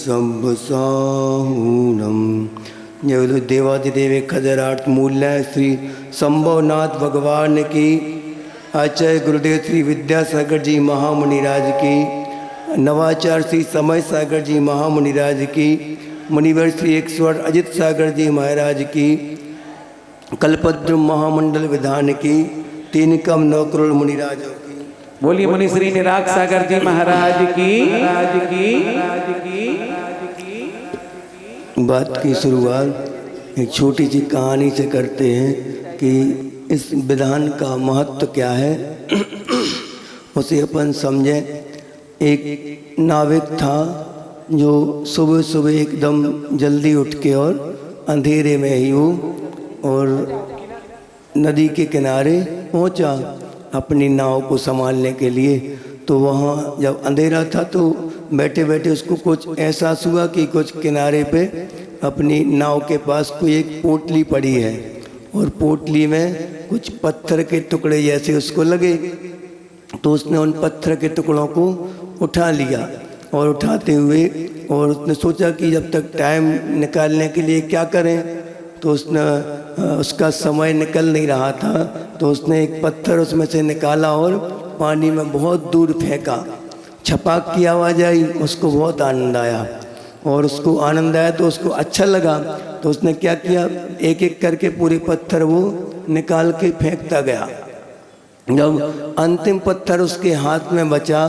शंभुसाहूनम। जय बोलो देवादिदेव खजराट मूल्य श्री संभवनाथ भगवान की। आचार्य गुरुदेव श्री विद्यासागर जी महामुनिराज की। नवाचार श्री समय सागर जी महामुनिराज की। मुनिवर श्री 108 अजित सागर जी महाराज की। कल्पद्रुम महामंडल विधान की। 3 कम 9 करोड़ मुनिराजों की। बोलिए मुनि श्री निराग सागर जी महाराज की। बात की शुरुआत एक छोटी सी कहानी से करते हैं कि इस विधान का महत्व क्या है, उसे अपन समझें। एक नाविक था जो सुबह सुबह एकदम जल्दी उठ के और अंधेरे में ही वो और नदी के किनारे पहुंचा अपनी नाव को संभालने के लिए। तो वहाँ जब अंधेरा था तो बैठे बैठे उसको कुछ एहसास हुआ कि कुछ किनारे पे अपनी नाव के पास कोई एक पोटली पड़ी है और पोटली में कुछ पत्थर के टुकड़े जैसे उसको लगे। तो उसने उन पत्थर के टुकड़ों को उठा लिया और उठाते हुए और उसने सोचा कि जब तक टाइम निकालने के लिए क्या करें। तो उसने उसका समय निकल नहीं रहा था तो उसने एक पत्थर उसमें से निकाला और पानी में बहुत दूर फेंका। छपाक की आवाज़ आई, उसको बहुत आनंद आया और उसको आनंद आया तो उसको अच्छा लगा। तो उसने क्या किया, एक एक करके पूरे पत्थर वो निकाल के फेंकता गया। जब अंतिम पत्थर उसके हाथ में बचा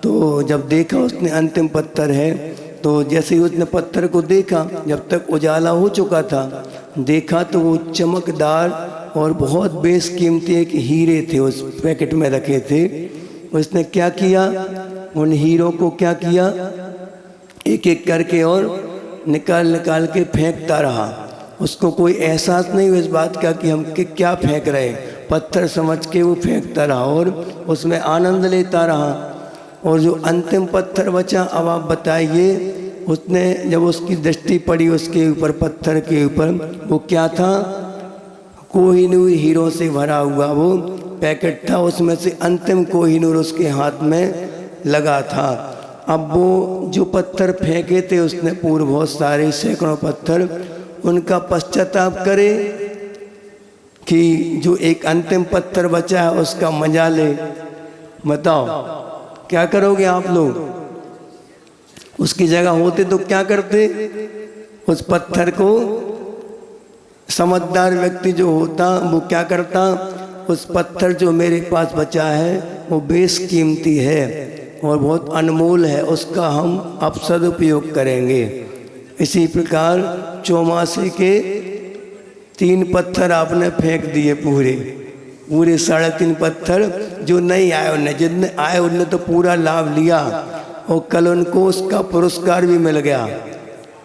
तो जब देखा उसने अंतिम पत्थर है तो जैसे ही उसने पत्थर को देखा, जब तक उजाला हो चुका था, देखा तो वो चमकदार और बहुत बेशकीमती एक हीरे थे उस पैकेट में रखे थे। उसने क्या किया, उन हीरों को क्या किया, एक एक करके और निकाल निकाल के फेंकता रहा। उसको कोई एहसास नहीं हुआ इस बात का कि हम क्या फेंक रहे हैं। पत्थर समझ के वो फेंकता रहा और उसमें आनंद लेता रहा। और जो अंतिम पत्थर बचा, अब आप बताइए, उसने जब उसकी दृष्टि पड़ी उसके ऊपर, पत्थर के ऊपर, वो क्या था, कोहिनूर हीरों से भरा हुआ वो पैकेट था। उसमें से अंतिम कोहिनूर उसके हाथ में लगा था। अब वो जो पत्थर फेंके थे उसने पूर्व बहुत सारे सैकड़ों पत्थर, उनका पश्चाताप करे कि जो एक अंतिम पत्थर बचा है उसका मजा ले। बताओ क्या करोगे आप लोग? उसकी जगह होते तो क्या करते? उस पत्थर को समझदार व्यक्ति जो होता वो क्या करता, उस पत्थर जो मेरे पास बचा है वो बेशकीमती है और बहुत अनमोल है, उसका हम अब सदुपयोग करेंगे। इसी प्रकार चौमासे के 3 पत्थर आपने फेंक दिए, पूरे 3.5 पत्थर जो नहीं आए उन्हें, जितने आए उनने तो पूरा लाभ लिया और कल उनको उसका पुरस्कार भी मिल गया।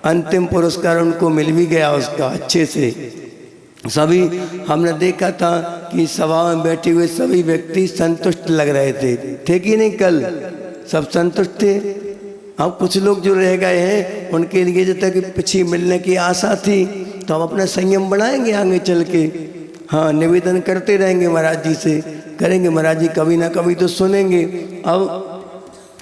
अंतिम पुरस्कार उनको मिल भी गया उसका अच्छे से। सभी हमने देखा था कि सभा में बैठे हुए सभी व्यक्ति संतुष्ट लग रहे थे कि नहीं? कल सब संतुष्ट थे। अब कुछ लोग जो रह गए हैं उनके लिए जब तक पीछे मिलने की आशा थी तो हम अपना संयम बढ़ाएंगे आगे चल के। हाँ, निवेदन करते रहेंगे महाराज जी से, करेंगे, महाराज जी कभी ना कभी तो सुनेंगे। अब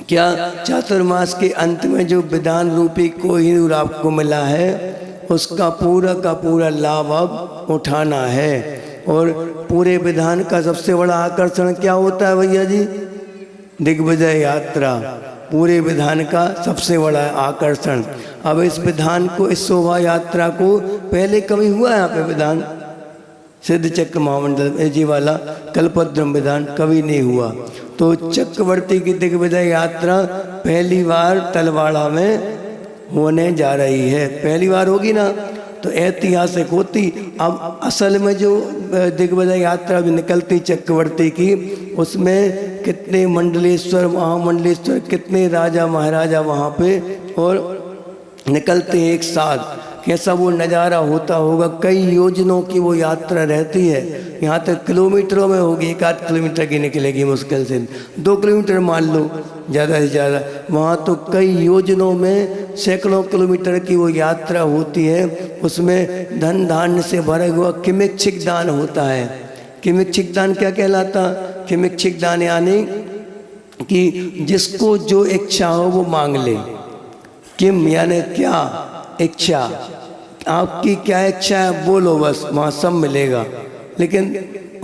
क्या चातुर्मास के अंत में जो विधान रूपी कोहिनूर आपको मिला है उसका पूरा का पूरा लाभ अब उठाना है। और पूरे विधान का सबसे बड़ा आकर्षण क्या होता है भैया जी? दिग्विजय यात्रा, पूरे विधान का सबसे बड़ा आकर्षण। अब इस विधान को, इस शोभा यात्रा को पहले कभी हुआ है यहाँ पे विधान? सिद्ध चक्र महामंडल जी वाला कल्पद्रुम विधान कभी नहीं हुआ। तो चक्रवर्ती की दिग्विजय यात्रा पहली बार तलवाड़ा में होने जा रही है, पहली बार होगी ना, तो ऐतिहासिक होती। अब असल में जो दिग्विजय यात्रा भी निकलती चक्रवर्ती की, उसमें कितने मंडलेश्वर, महामंडलेश्वर, कितने राजा महाराजा वहाँ पे और निकलते हैं एक साथ। कैसा वो नज़ारा होता होगा। कई योजनों की वो यात्रा रहती है, यहाँ तक किलोमीटरों में होगी, 1-8 किलोमीटर की निकलेगी मुश्किल से, 2 किलोमीटर मान लो ज़्यादा से ज़्यादा। वहाँ तो कई योजनों में सैकड़ों किलोमीटर की वो यात्रा होती है। उसमें धन धान्य से भरा हुआ किमिच्छिक दान होता है। किमिच्छिक दान क्या कहलाता? किमिच्छिक दान यानी कि जिसको जो इच्छा हो वो मांग ले। किम यानी क्या, इच्छा, आपकी क्या इच्छा है बोलो, बस वहाँ सब मिलेगा। लेकिन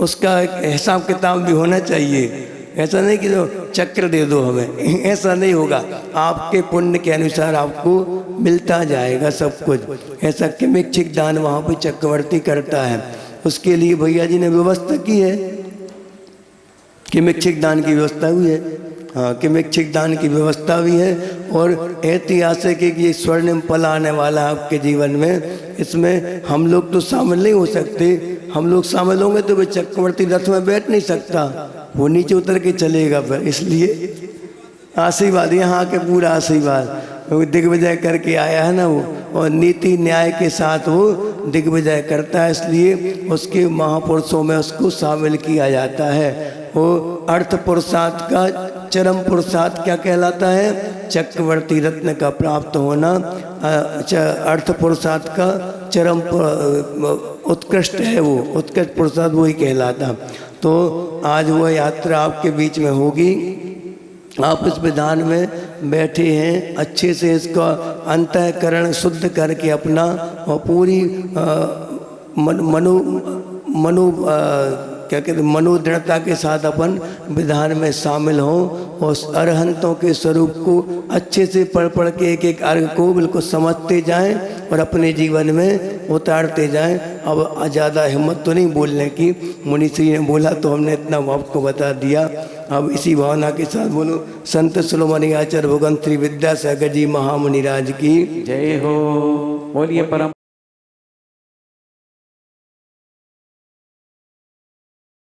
उसका एक हिसाब किताब भी होना चाहिए। ऐसा नहीं कि तो चक्र दे दो हमें, ऐसा नहीं होगा। आपके पुण्य के अनुसार आपको मिलता जाएगा सब कुछ। ऐसा किमिच्छिक दान वहाँ पे चक्रवर्ती करता है। उसके लिए भैया जी ने व्यवस्था की है, किमिच्छिक दान की व्यवस्था हुई है। हाँ, किमिच्छिक दान की व्यवस्था भी है। और ऐतिहासिक एक ये स्वर्णिम पल आने वाला है आपके जीवन में। इसमें हम लोग तो शामिल नहीं हो सकते। हम लोग शामिल होंगे तो वे चक्रवर्ती रथ में बैठ नहीं सकता, वो नीचे उतर के चलेगा फिर। इसलिए आशीर्वाद, यहाँ आके पूरा आशीर्वाद दिग्विजय करके आया है ना वो, और नीति न्याय के साथ वो दिग्विजय करता है। इसलिए उसके महापुरुषों में उसको शामिल किया जाता है। वो अर्थ पुरुषार्थ का चरम पुरुषार्थ क्या कहलाता है? चक्रवर्ती रत्न का प्राप्त होना अर्थ पुरुषार्थ का चरम उत्कृष्ट है, वो उत्कृष्ट पुरुषार्थ वही कहलाता। तो आज वह यात्रा आपके बीच में होगी। आप इस विधान में बैठे हैं, अच्छे से इसका अंतःकरण शुद्ध करके अपना और पूरी मनोदृढ़ता के साथ अपन विधान में शामिल हों और अरहंतों के स्वरूप को अच्छे से पढ़ के एक एक अर्घ को बिल्कुल समझते जाएं और अपने जीवन में उतारते जाएं। अब ज़्यादा हिम्मत तो नहीं बोलने की, मुनि श्री ने बोला तो हमने इतना आपको बता दिया। अब इसी भावना के साथ बोलो संत शिरोमणि आचार्य भगवंत श्री विद्यासागर जी महामुनि राज की जय हो। बोलिए परम